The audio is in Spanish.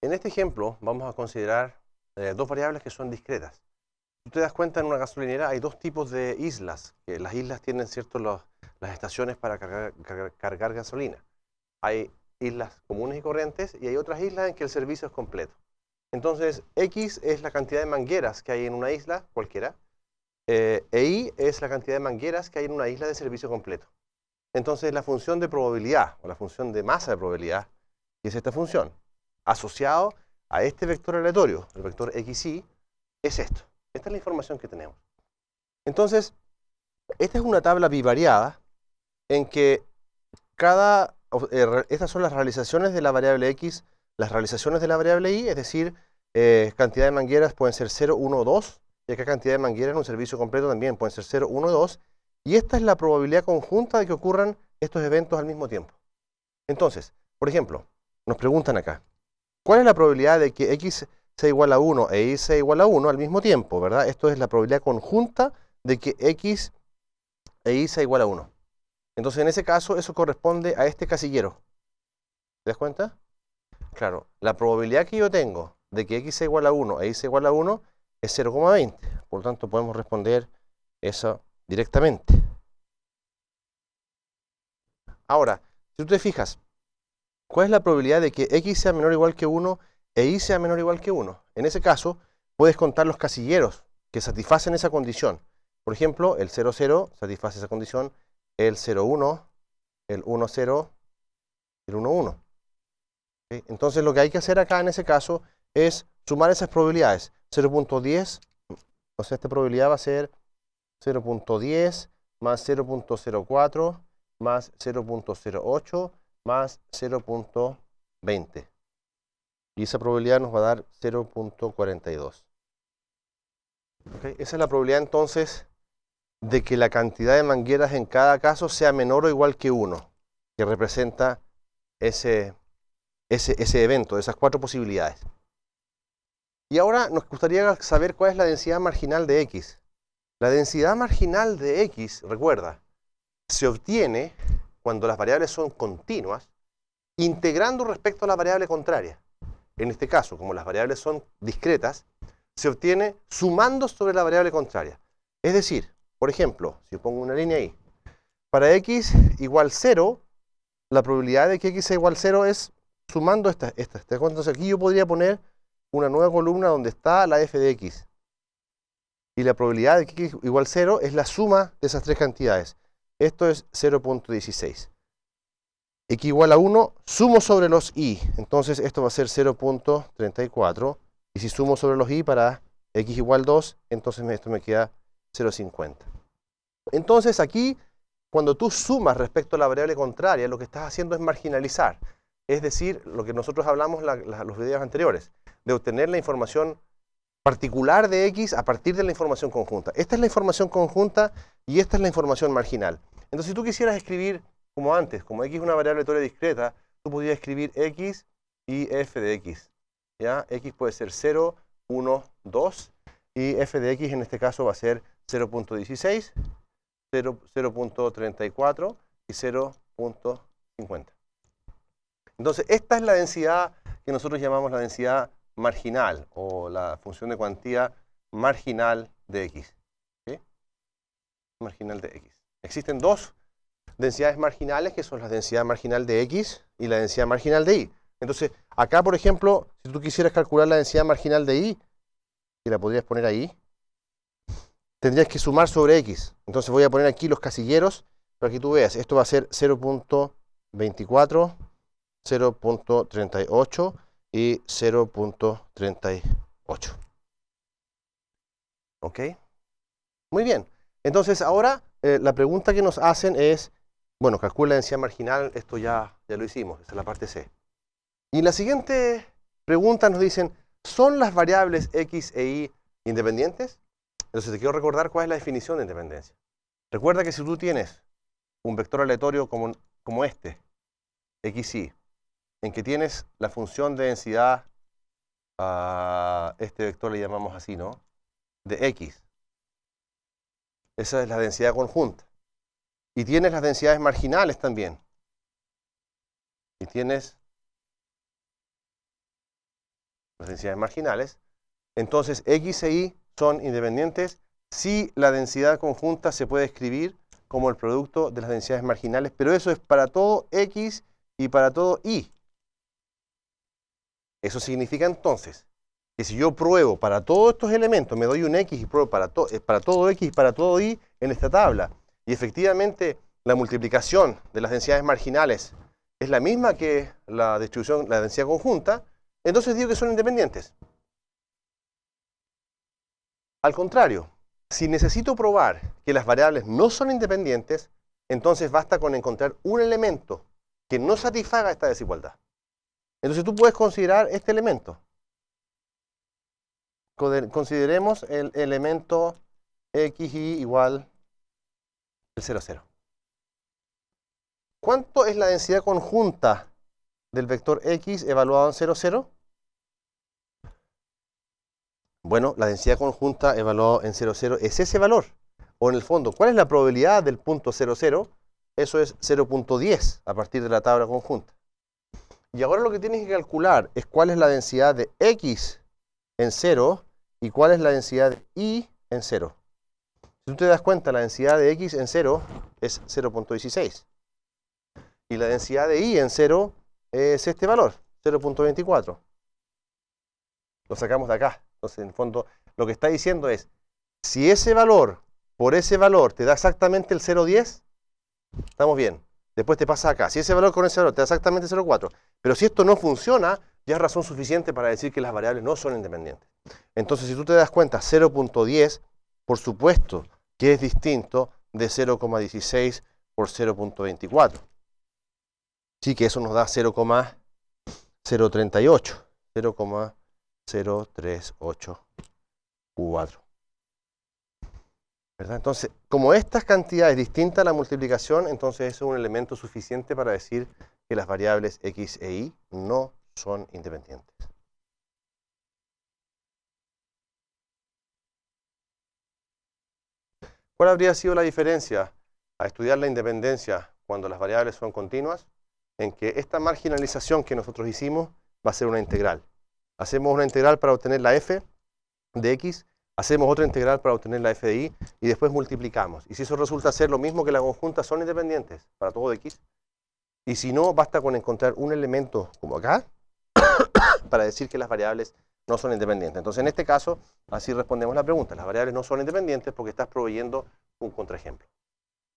En este ejemplo vamos a considerar dos variables que son discretas. Si tú te das cuenta, en una gasolinera hay dos tipos de islas. Que las islas tienen las estaciones para cargar gasolina. Hay islas comunes y corrientes y hay otras islas en que el servicio es completo. Entonces, X es la cantidad de mangueras que hay en una isla cualquiera, e Y es la cantidad de mangueras que hay en una isla de servicio completo. Entonces, la función de probabilidad, o la función de masa de probabilidad, que es esta función, asociado a este vector aleatorio, el vector XY, es esto. Esta es la información que tenemos. Entonces, esta es una tabla bivariada en que estas son las realizaciones de la variable X, las realizaciones de la variable Y, es decir, cantidad de mangueras pueden ser 0, 1 o 2, y acá cantidad de mangueras en un servicio completo también pueden ser 0, 1 o 2, y esta es la probabilidad conjunta de que ocurran estos eventos al mismo tiempo. Entonces, por ejemplo, nos preguntan acá, ¿cuál es la probabilidad de que X sea igual a 1 e Y sea igual a 1 al mismo tiempo, ¿verdad? Esto es la probabilidad conjunta de que X e Y sea igual a 1. Entonces, en ese caso, eso corresponde a este casillero. ¿Te das cuenta? Claro, la probabilidad que yo tengo de que X sea igual a 1 e Y sea igual a 1 es 0,20. Por lo tanto, podemos responder eso directamente. Ahora, si tú te fijas, ¿cuál es la probabilidad de que X sea menor o igual que 1 e Y sea menor o igual que 1? En ese caso, puedes contar los casilleros que satisfacen esa condición. Por ejemplo, el 0, 0 satisface esa condición, el 0, 1, el 1, 0, el 1, 1. ¿Okay? Entonces, lo que hay que hacer acá en ese caso es sumar esas probabilidades. 0.10, o sea, esta probabilidad va a ser 0.10 más 0.04 más 0.08 más 0.20. Y esa probabilidad nos va a dar 0.42. ¿Okay? Esa es la probabilidad entonces de que la cantidad de mangueras en cada caso sea menor o igual que 1, que representa ese evento, esas cuatro posibilidades. Y ahora nos gustaría saber cuál es la densidad marginal de X. La densidad marginal de X, recuerda, se obtiene cuando las variables son continuas, integrando respecto a la variable contraria. En este caso, como las variables son discretas, se obtiene sumando sobre la variable contraria. Es decir, por ejemplo, si yo pongo una línea ahí, para X igual 0, la probabilidad de que X sea igual 0 es sumando estas. Entonces aquí yo podría poner una nueva columna donde está la f de X. Y la probabilidad de que X igual 0 es la suma de esas tres cantidades. Esto es 0.16. X igual a 1, sumo sobre los Y. Entonces esto va a ser 0.34. Y si sumo sobre los Y para X igual 2, entonces esto me queda 0.50. Entonces aquí, cuando tú sumas respecto a la variable contraria, lo que estás haciendo es marginalizar. Es decir, lo que nosotros hablamos en los videos anteriores, de obtener la información particular de X a partir de la información conjunta. Esta es la información conjunta y esta es la información marginal. Entonces, si tú quisieras escribir como antes, como X es una variable aleatoria discreta, tú podrías escribir X y f de X. ¿Ya? X puede ser 0, 1, 2 y f de X en este caso va a ser 0.16, 0.34 y 0.50. Entonces, esta es la densidad que nosotros llamamos la densidad marginal o la función de cuantía marginal de X. ¿Sí? Marginal de X. Existen dos densidades marginales que son la densidad marginal de X y la densidad marginal de Y. Entonces, acá, por ejemplo, si tú quisieras calcular la densidad marginal de Y, y la podrías poner ahí, tendrías que sumar sobre X. Entonces voy a poner aquí los casilleros para que tú veas. Esto va a ser 0.24, 0.38 y 0.38. ¿Ok? Muy bien. Entonces ahora la pregunta que nos hacen es, bueno, calcula la densidad marginal, esto ya lo hicimos, esa es la parte C. Y en la siguiente pregunta nos dicen, ¿son las variables X e Y independientes? Entonces te quiero recordar cuál es la definición de independencia. Recuerda que si tú tienes un vector aleatorio como este, XY, en que tienes la función de densidad, a este vector le llamamos así, ¿no? De X. Esa es la densidad conjunta. Y tienes las densidades marginales también. Y tienes las densidades marginales, entonces X e Y son independientes si la densidad conjunta se puede escribir como el producto de las densidades marginales, pero eso es para todo X y para todo Y. Eso significa entonces que si yo pruebo para todos estos elementos, me doy un X y pruebo para todo X y para todo Y en esta tabla, y efectivamente la multiplicación de las densidades marginales es la misma que la distribución, la densidad conjunta, entonces digo que son independientes. Al contrario, si necesito probar que las variables no son independientes, entonces basta con encontrar un elemento que no satisfaga esta desigualdad. Entonces tú puedes considerar este elemento. Consideremos el elemento xy igual al 0, 0. ¿Cuánto es la densidad conjunta del vector x evaluado en 0, 0? Bueno, la densidad conjunta evaluado en 0, 0 es ese valor. O en el fondo, ¿cuál es la probabilidad del punto 0, 0? Eso es 0.10 a partir de la tabla conjunta. Y ahora lo que tienes que calcular es cuál es la densidad de x en 0 y cuál es la densidad de y en 0. Si tú te das cuenta, la densidad de x en 0 es 0.16. Y la densidad de y en 0 es este valor, 0.24. Lo sacamos de acá. Entonces, en el fondo, lo que está diciendo es, si ese valor, por ese valor, te da exactamente el 0.10, estamos bien. Después te pasa acá. Si ese valor con ese valor te da exactamente 0.4, pero si esto no funciona, ya es razón suficiente para decir que las variables no son independientes. Entonces, si tú te das cuenta, 0.10, por supuesto que es distinto de 0.16 por 0.24. Sí que eso nos da 0.038. 0.0384. ¿Verdad? Entonces, como estas cantidades distintas a la multiplicación, entonces eso es un elemento suficiente para decir que las variables x e y no son independientes. ¿Cuál habría sido la diferencia a estudiar la independencia cuando las variables son continuas? En que esta marginalización que nosotros hicimos va a ser una integral. Hacemos una integral para obtener la f de x, hacemos otra integral para obtener la f de y, y después multiplicamos. Y si eso resulta ser lo mismo que la conjunta, son independientes para todo x. Y si no, basta con encontrar un elemento como acá para decir que las variables no son independientes. Entonces, en este caso, así respondemos la pregunta. Las variables no son independientes porque estás proveyendo un contraejemplo.